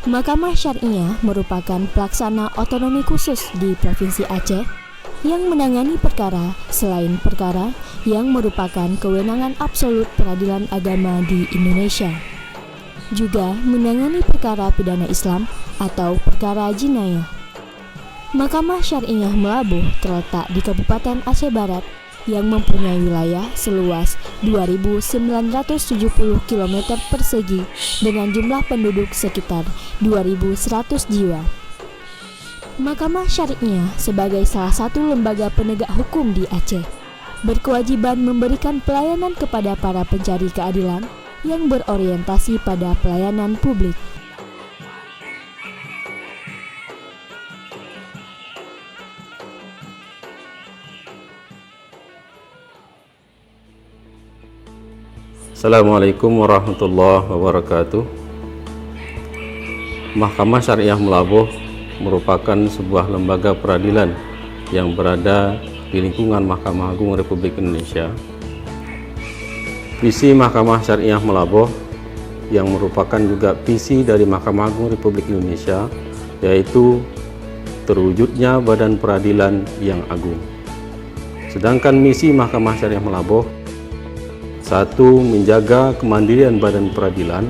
Mahkamah Syariah merupakan pelaksana otonomi khusus di Provinsi Aceh yang menangani perkara selain perkara yang merupakan kewenangan absolut peradilan agama di Indonesia. Juga menangani perkara pidana Islam atau perkara jinayah. Mahkamah Syariah Melabuh terletak di Kabupaten Aceh Barat yang mempunyai wilayah seluas 2.970 km persegi dengan jumlah penduduk sekitar 2.100 jiwa. Mahkamah Syariah sebagai salah satu lembaga penegak hukum di Aceh berkewajiban memberikan pelayanan kepada para pencari keadilan yang berorientasi pada pelayanan publik. Assalamualaikum warahmatullahi wabarakatuh. Mahkamah Syariah Melabuh merupakan sebuah lembaga peradilan yang berada di lingkungan Mahkamah Agung Republik Indonesia. Visi Mahkamah Syariah Melabuh yang merupakan juga visi dari Mahkamah Agung Republik Indonesia yaitu terwujudnya badan peradilan yang agung. Sedangkan misi Mahkamah Syariah Melabuh: 1. Menjaga kemandirian badan peradilan.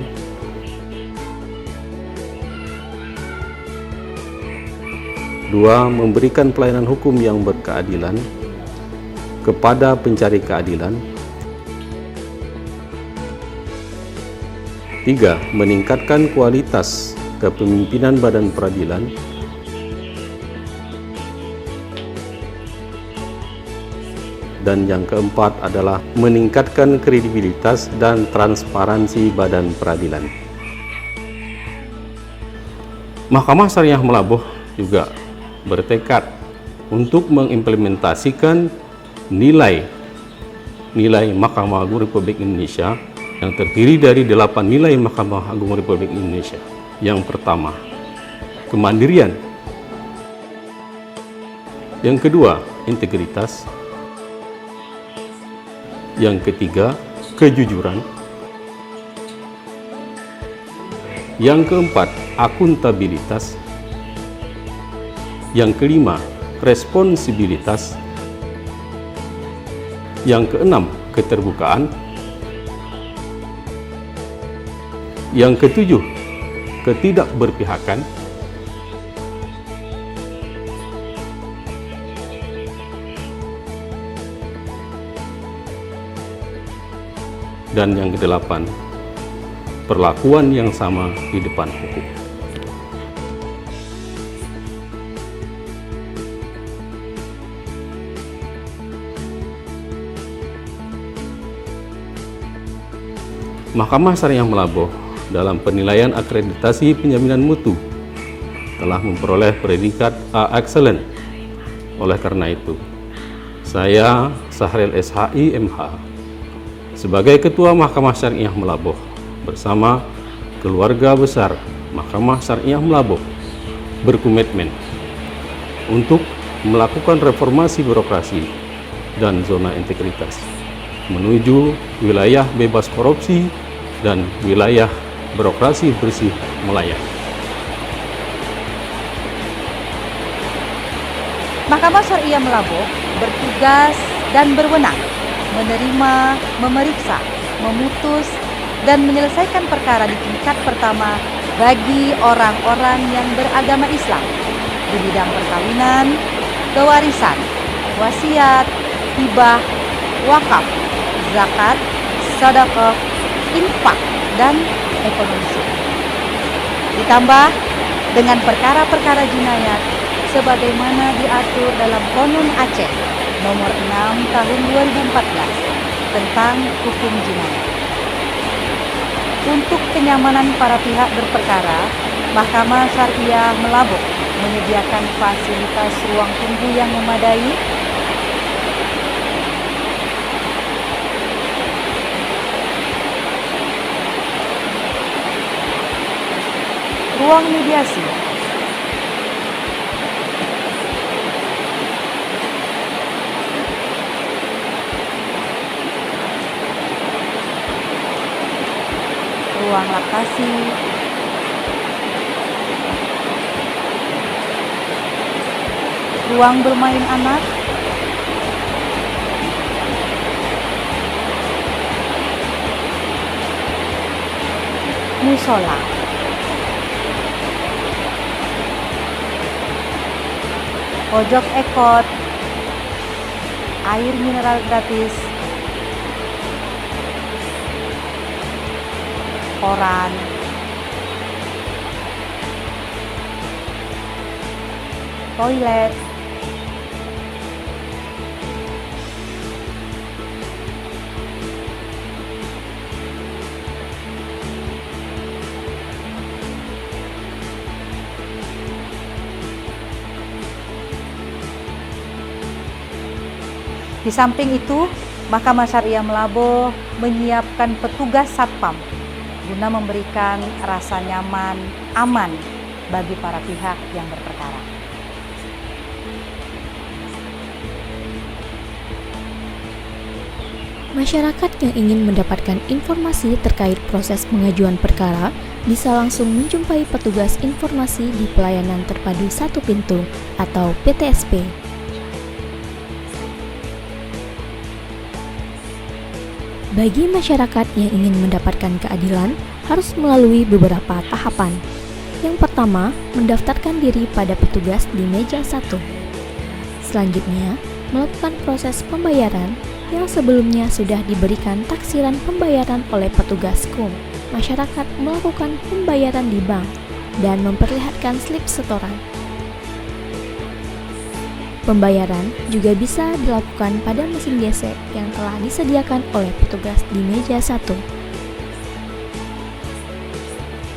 2. Memberikan pelayanan hukum yang berkeadilan kepada pencari keadilan. 3. Meningkatkan kualitas kepemimpinan badan peradilan. Dan yang keempat adalah meningkatkan kredibilitas dan transparansi badan peradilan. Mahkamah Syariah Melabuh juga bertekad untuk mengimplementasikan nilai Mahkamah Agung Republik Indonesia yang terdiri dari 8 nilai Mahkamah Agung Republik Indonesia. Yang pertama, kemandirian. Yang kedua, integritas. Yang ketiga, kejujuran. Yang keempat, akuntabilitas. Yang kelima, responsibilitas. Yang keenam, keterbukaan. Yang ketujuh, ketidakberpihakan. Dan yang kedelapan, perlakuan yang sama di depan hukum. Mahkamah Syariah Melabuh dalam penilaian akreditasi penjaminan mutu telah memperoleh predikat A Excellent. Oleh karena itu, saya Sahril SHI MH sebagai Ketua Mahkamah Syariah Melabuh bersama keluarga besar Mahkamah Syariah Melabuh berkomitmen untuk melakukan reformasi birokrasi dan zona integritas menuju wilayah bebas korupsi dan wilayah birokrasi bersih melayani. Mahkamah Syariah Melabuh bertugas dan berwenang menerima, memeriksa, memutus, dan menyelesaikan perkara di tingkat pertama bagi orang-orang yang beragama Islam di bidang perkawinan, kewarisan, wasiat, hibah, wakaf, zakat, sedekah, infak, dan ekonomi sosial. Ditambah dengan perkara-perkara jinayat sebagaimana diatur dalam Konun Aceh Nomor 6 Tahun 2014 tentang hukum jinayat. Untuk kenyamanan para pihak berperkara, Mahkamah Syariah Melabuh menyediakan fasilitas ruang tunggu yang memadai, ruang mediasi, ruang laktasi, ruang bermain anak, musola, pojok ekot, air mineral gratis, koran, toilet, di samping itu, Mahkamah Syariah Melaboh menyiapkan petugas satpam guna memberikan rasa nyaman, aman bagi para pihak yang berperkara. Masyarakat yang ingin mendapatkan informasi terkait proses pengajuan perkara bisa langsung menjumpai petugas informasi di Pelayanan Terpadu Satu Pintu atau PTSP. Bagi masyarakat yang ingin mendapatkan keadilan, harus melalui beberapa tahapan. Yang pertama, mendaftarkan diri pada petugas di meja 1. Selanjutnya, melakukan proses pembayaran yang sebelumnya sudah diberikan taksiran pembayaran oleh petugas KUM. Masyarakat melakukan pembayaran di bank dan memperlihatkan slip setoran. Pembayaran juga bisa dilakukan pada mesin gesek yang telah disediakan oleh petugas di meja 1.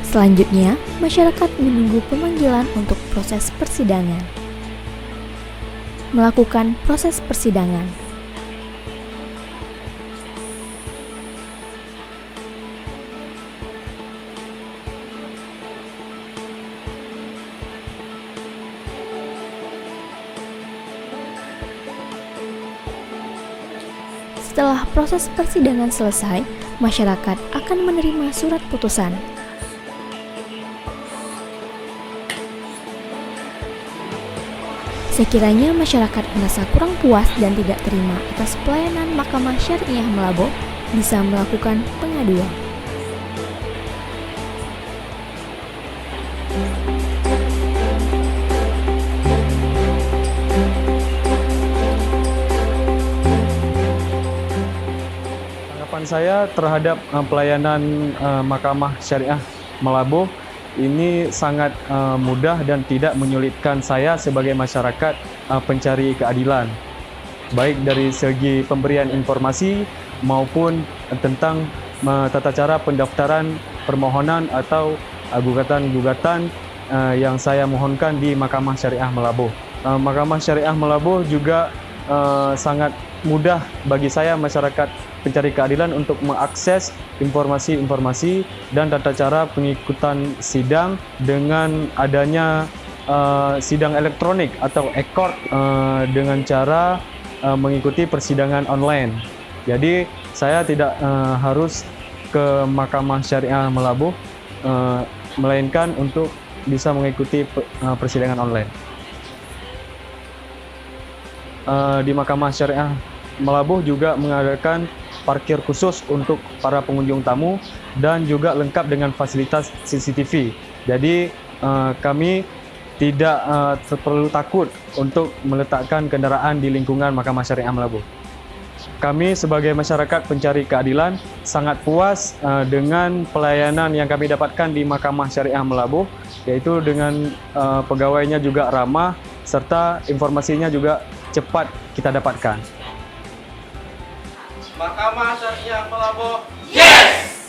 Selanjutnya, masyarakat menunggu pemanggilan untuk proses persidangan. Melakukan proses persidangan. Setelah proses persidangan selesai, masyarakat akan menerima surat putusan. Sekiranya masyarakat merasa kurang puas dan tidak terima atas pelayanan Mahkamah Syariah Melaboh, bisa melakukan pengaduan. Saya terhadap pelayanan Mahkamah Syariah Melaboh ini sangat mudah dan tidak menyulitkan saya sebagai masyarakat pencari keadilan, baik dari segi pemberian informasi maupun tentang tata cara pendaftaran permohonan atau gugatan-gugatan yang saya mohonkan di Mahkamah Syariah Melaboh. Mahkamah Syariah Melaboh juga sangat mudah bagi saya masyarakat pencari keadilan untuk mengakses informasi-informasi dan tata cara pengikutan sidang dengan adanya sidang elektronik atau e-court dengan cara mengikuti persidangan online. Jadi saya tidak harus ke Mahkamah Syariah Melaboh, melainkan untuk bisa mengikuti persidangan online. Di Mahkamah Syariah Melaboh juga mengadakan parkir khusus untuk para pengunjung tamu dan juga lengkap dengan fasilitas CCTV. Jadi kami tidak perlu takut untuk meletakkan kendaraan di lingkungan Mahkamah Syariah Melaboh. Kami sebagai masyarakat pencari keadilan sangat puas dengan pelayanan yang kami dapatkan di Mahkamah Syariah Melaboh, yaitu dengan pegawainya juga ramah serta informasinya juga cepat kita dapatkan. Mahkamah Syariah Melaboh, yes!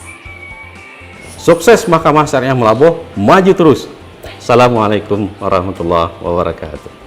Sukses Mahkamah Syariah Melaboh, maju terus. Assalamualaikum warahmatullahi wabarakatuh.